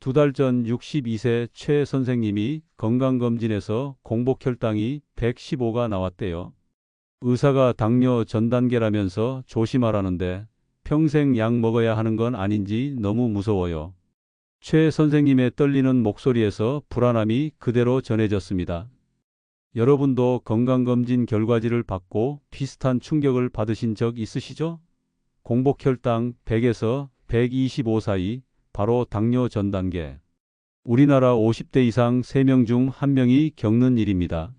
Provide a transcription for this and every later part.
2달 전 62세 최 선생님이 건강검진에서 공복혈당이 115가 나왔대요. 의사가 당뇨 전 단계라면서 조심하라는데 평생 약 먹어야 하는 건 아닌지 너무 무서워요. 최 선생님의 떨리는 목소리에서 불안함이 그대로 전해졌습니다. 여러분도 건강검진 결과지를 받고 비슷한 충격을 받으신 적 있으시죠? 공복혈당 100에서 125 사이, 바로 당뇨 전 단계. 우리나라 50대 이상 3명 중 1명이 겪는 일입니다.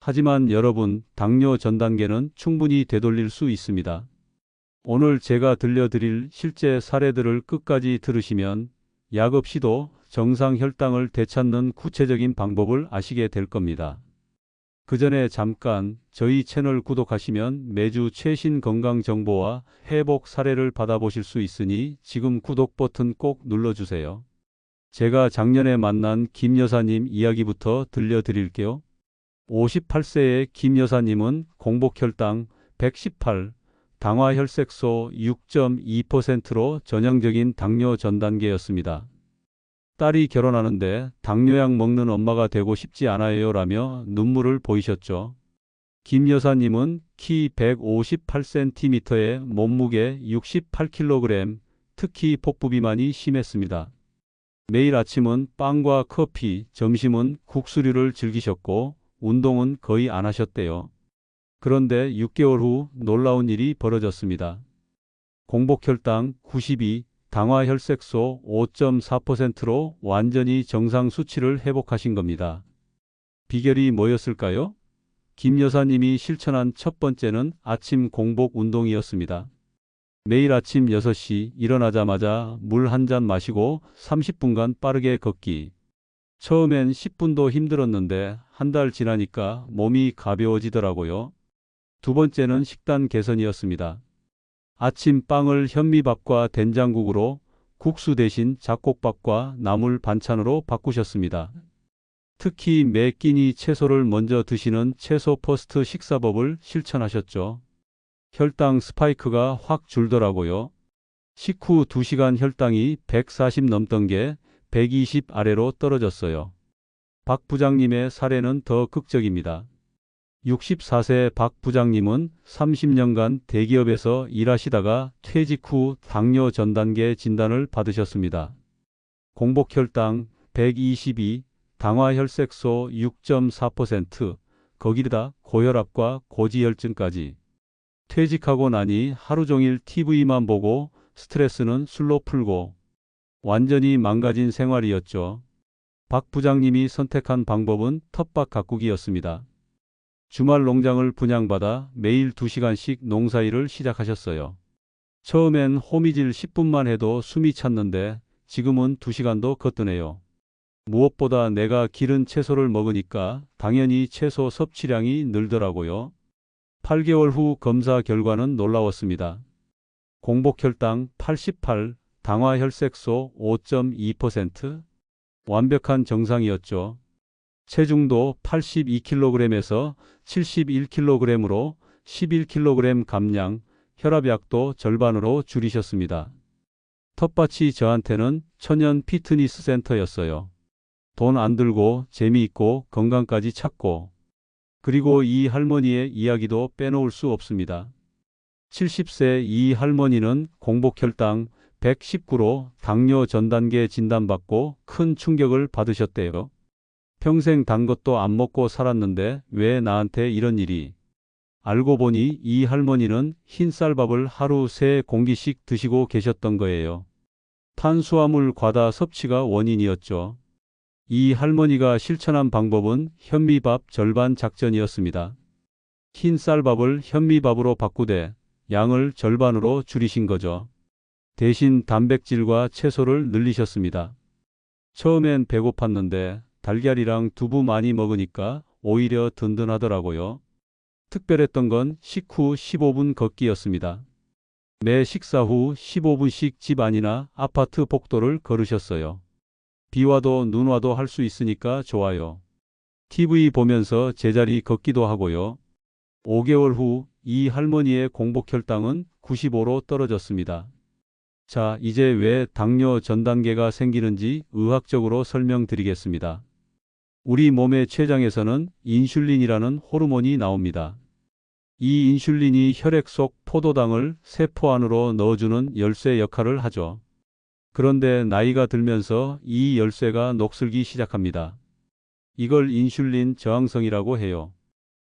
하지만 여러분, 당뇨 전 단계는 충분히 되돌릴 수 있습니다. 오늘 제가 들려드릴 실제 사례들을 끝까지 들으시면 약 없이도 정상 혈당을 되찾는 구체적인 방법을 아시게 될 겁니다. 그 전에 잠깐 저희 채널 구독하시면 매주 최신 건강 정보와 회복 사례를 받아보실 수 있으니 지금 구독 버튼 꼭 눌러주세요. 제가 작년에 만난 김 여사님 이야기부터 들려드릴게요. 58세의 김 여사님은 공복혈당 118, 당화혈색소 6.2%로 전형적인 당뇨 전 단계였습니다. 딸이 결혼하는데 당뇨약 먹는 엄마가 되고 싶지 않아요 라며 눈물을 보이셨죠. 김 여사님은 키 158cm에 몸무게 68kg, 특히 복부 비만이 심했습니다. 매일 아침은 빵과 커피, 점심은 국수류를 즐기셨고 운동은 거의 안 하셨대요. 그런데 6개월 후 놀라운 일이 벌어졌습니다. 공복혈당 92, 당화혈색소 5.4%로 완전히 정상 수치를 회복하신 겁니다. 비결이 뭐였을까요? 김 여사님이 실천한 첫 번째는 아침 공복 운동이었습니다. 매일 아침 6시 일어나자마자 물 한 잔 마시고 30분간 빠르게 걷기. 처음엔 10분도 힘들었는데 한 달 지나니까 몸이 가벼워지더라고요. 두 번째는 식단 개선이었습니다. 아침 빵을 현미밥과 된장국으로, 국수 대신 잡곡밥과 나물 반찬으로 바꾸셨습니다. 특히 매 끼니 채소를 먼저 드시는 채소 퍼스트 식사법을 실천하셨죠. 혈당 스파이크가 확 줄더라고요. 식후 2시간 혈당이 140 넘던 게 120 아래로 떨어졌어요. 박 부장님의 사례는 더 극적입니다. 64세 박 부장님은 30년간 대기업에서 일하시다가 퇴직 후 당뇨 전 단계 진단을 받으셨습니다. 공복혈당 122, 당화혈색소 6.4%, 거기다 고혈압과 고지혈증까지. 퇴직하고 나니 하루 종일 TV만 보고 스트레스는 술로 풀고 완전히 망가진 생활이었죠. 박 부장님이 선택한 방법은 텃밭 가꾸기였습니다. 주말 농장을 분양받아 매일 2시간씩 농사일을 시작하셨어요. 처음엔 호미질 10분만 해도 숨이 찼는데 지금은 2시간도 거뜬해요. 무엇보다 내가 기른 채소를 먹으니까 당연히 채소 섭취량이 늘더라고요. 8개월 후 검사 결과는 놀라웠습니다. 공복혈당 88, 당화혈색소 5.2%, 완벽한 정상이었죠. 체중도 82kg에서 71kg으로 11kg 감량, 혈압약도 절반으로 줄이셨습니다. 텃밭이 저한테는 천연 피트니스 센터였어요. 돈 안 들고 재미있고 건강까지 찾고, 그리고 이 할머니의 이야기도 빼놓을 수 없습니다. 70세 이 할머니는 공복혈당 119로 당뇨 전 단계 진단받고 큰 충격을 받으셨대요. 평생 단 것도 안 먹고 살았는데 왜 나한테 이런 일이? 알고 보니 이 할머니는 흰쌀밥을 하루 3공기씩 드시고 계셨던 거예요. 탄수화물 과다 섭취가 원인이었죠. 이 할머니가 실천한 방법은 현미밥 절반 작전이었습니다. 흰쌀밥을 현미밥으로 바꾸되 양을 절반으로 줄이신 거죠. 대신 단백질과 채소를 늘리셨습니다. 처음엔 배고팠는데 달걀이랑 두부 많이 먹으니까 오히려 든든하더라고요. 특별했던 건 식후 15분 걷기였습니다. 매 식사 후 15분씩 집 안이나 아파트 복도를 걸으셨어요. 비 와도 눈 와도 할 수 있으니까 좋아요. TV 보면서 제자리 걷기도 하고요. 5개월 후 이 할머니의 공복혈당은 95로 떨어졌습니다. 자, 이제 왜 당뇨 전 단계가 생기는지 의학적으로 설명드리겠습니다. 우리 몸의 췌장에서는 인슐린이라는 호르몬이 나옵니다. 이 인슐린이 혈액 속 포도당을 세포 안으로 넣어주는 열쇠 역할을 하죠. 그런데 나이가 들면서 이 열쇠가 녹슬기 시작합니다. 이걸 인슐린 저항성이라고 해요.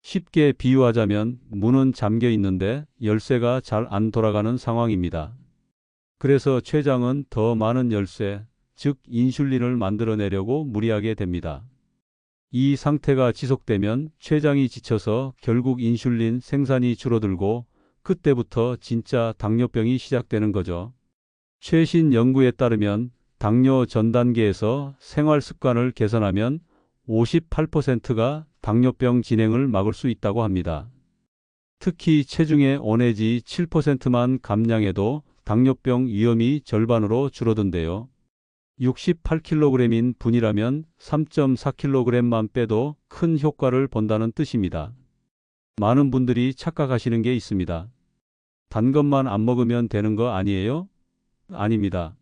쉽게 비유하자면 문은 잠겨 있는데 열쇠가 잘 안 돌아가는 상황입니다. 그래서 췌장은 더 많은 열쇠, 즉 인슐린을 만들어내려고 무리하게 됩니다. 이 상태가 지속되면 췌장이 지쳐서 결국 인슐린 생산이 줄어들고 그때부터 진짜 당뇨병이 시작되는 거죠. 최신 연구에 따르면 당뇨 전 단계에서 생활 습관을 개선하면 58%가 당뇨병 진행을 막을 수 있다고 합니다. 특히 체중의 5 내지 7%만 감량해도 당뇨병 위험이 절반으로 줄어든대요. 68kg인 분이라면 3.4kg만 빼도 큰 효과를 본다는 뜻입니다. 많은 분들이 착각하시는 게 있습니다. 단 것만 안 먹으면 되는 거 아니에요? 아닙니다.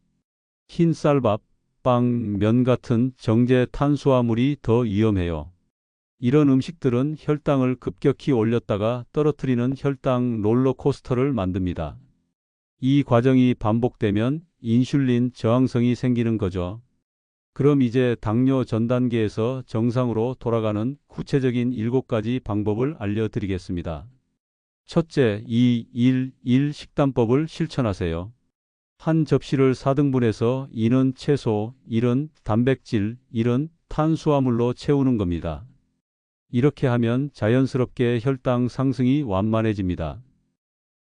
흰 쌀밥, 빵, 면 같은 정제 탄수화물이 더 위험해요. 이런 음식들은 혈당을 급격히 올렸다가 떨어뜨리는 혈당 롤러코스터를 만듭니다. 이 과정이 반복되면 인슐린 저항성이 생기는 거죠. 그럼 이제 당뇨 전 단계에서 정상으로 돌아가는 구체적인 7가지 방법을 알려드리겠습니다. 첫째, 2-1-1 식단법을 실천하세요. 한 접시를 4등분해서 2는 채소, 1은 단백질, 1은 탄수화물로 채우는 겁니다. 이렇게 하면 자연스럽게 혈당 상승이 완만해집니다.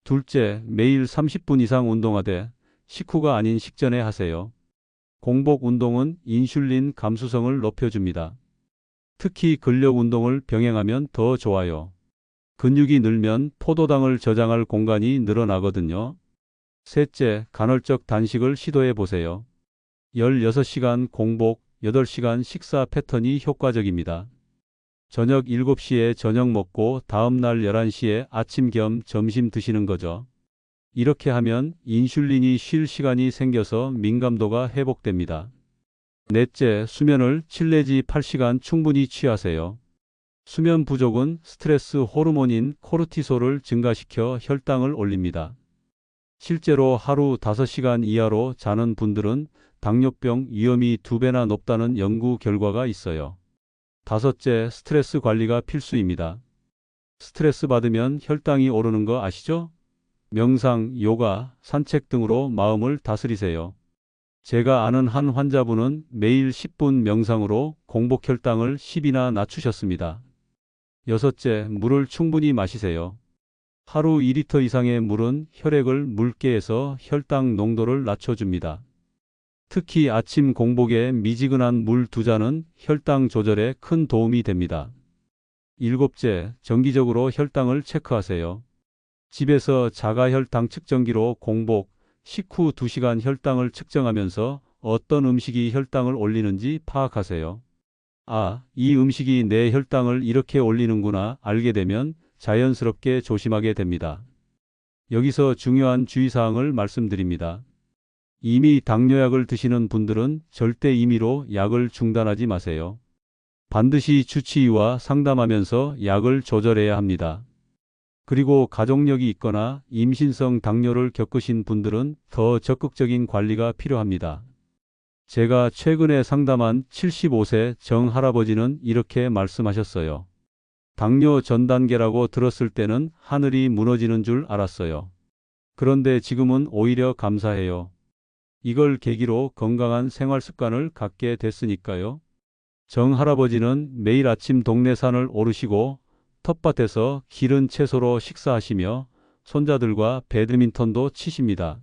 둘째, 매일 30분 이상 운동하되 식후가 아닌 식전에 하세요. 공복 운동은 인슐린 감수성을 높여줍니다. 특히 근력 운동을 병행하면 더 좋아요. 근육이 늘면 포도당을 저장할 공간이 늘어나거든요. 셋째, 간헐적 단식을 시도해 보세요. 16시간 공복, 8시간 식사 패턴이 효과적입니다. 저녁 7시에 저녁 먹고 다음날 11시에 아침 겸 점심 드시는 거죠. 이렇게 하면 인슐린이 쉴 시간이 생겨서 민감도가 회복됩니다. 넷째, 수면을 7 내지 8시간 충분히 취하세요. 수면 부족은 스트레스 호르몬인 코르티솔을 증가시켜 혈당을 올립니다. 실제로 하루 5시간 이하로 자는 분들은 당뇨병 위험이 2배나 높다는 연구 결과가 있어요. 다섯째, 스트레스 관리가 필수입니다. 스트레스 받으면 혈당이 오르는 거 아시죠? 명상, 요가, 산책 등으로 마음을 다스리세요. 제가 아는 한 환자분은 매일 10분 명상으로 공복 혈당을 10이나 낮추셨습니다. 여섯째, 물을 충분히 마시세요. 하루 2리터 이상의 물은 혈액을 묽게 해서 혈당 농도를 낮춰줍니다. 특히 아침 공복에 미지근한 물 2잔은 혈당 조절에 큰 도움이 됩니다. 일곱째, 정기적으로 혈당을 체크하세요. 집에서 자가혈당 측정기로 공복, 식후 2시간 혈당을 측정하면서 어떤 음식이 혈당을 올리는지 파악하세요. 아, 이 음식이 내 혈당을 이렇게 올리는구나 알게 되면 자연스럽게 조심하게 됩니다. 여기서 중요한 주의사항을 말씀드립니다. 이미 당뇨약을 드시는 분들은 절대 임의로 약을 중단하지 마세요. 반드시 주치의와 상담하면서 약을 조절해야 합니다. 그리고 가족력이 있거나 임신성 당뇨를 겪으신 분들은 더 적극적인 관리가 필요합니다. 제가 최근에 상담한 75세 정할아버지는 이렇게 말씀하셨어요. 당뇨 전 단계라고 들었을 때는 하늘이 무너지는 줄 알았어요. 그런데 지금은 오히려 감사해요. 이걸 계기로 건강한 생활 습관을 갖게 됐으니까요. 정할아버지는 매일 아침 동네 산을 오르시고 텃밭에서 기른 채소로 식사하시며 손자들과 배드민턴도 치십니다.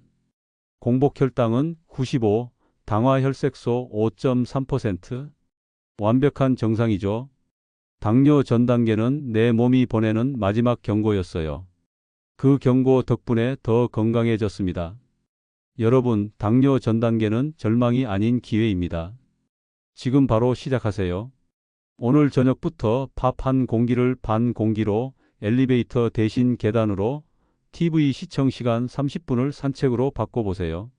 공복 혈당은 95, 당화 혈색소 5.3%. 완벽한 정상이죠. 당뇨 전 단계는 내 몸이 보내는 마지막 경고였어요. 그 경고 덕분에 더 건강해졌습니다. 여러분, 당뇨 전 단계는 절망이 아닌 기회입니다. 지금 바로 시작하세요. 오늘 저녁부터 밥 한 공기를 반 공기로, 엘리베이터 대신 계단으로, TV 시청 시간 30분을 산책으로 바꿔보세요.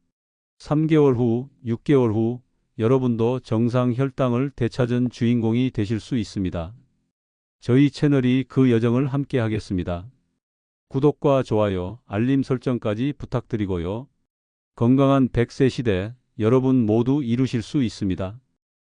3개월 후, 6개월 후 여러분도 정상 혈당을 되찾은 주인공이 되실 수 있습니다. 저희 채널이 그 여정을 함께 하겠습니다. 구독과 좋아요, 알림 설정까지 부탁드리고요. 건강한 100세 시대 여러분 모두 이루실 수 있습니다.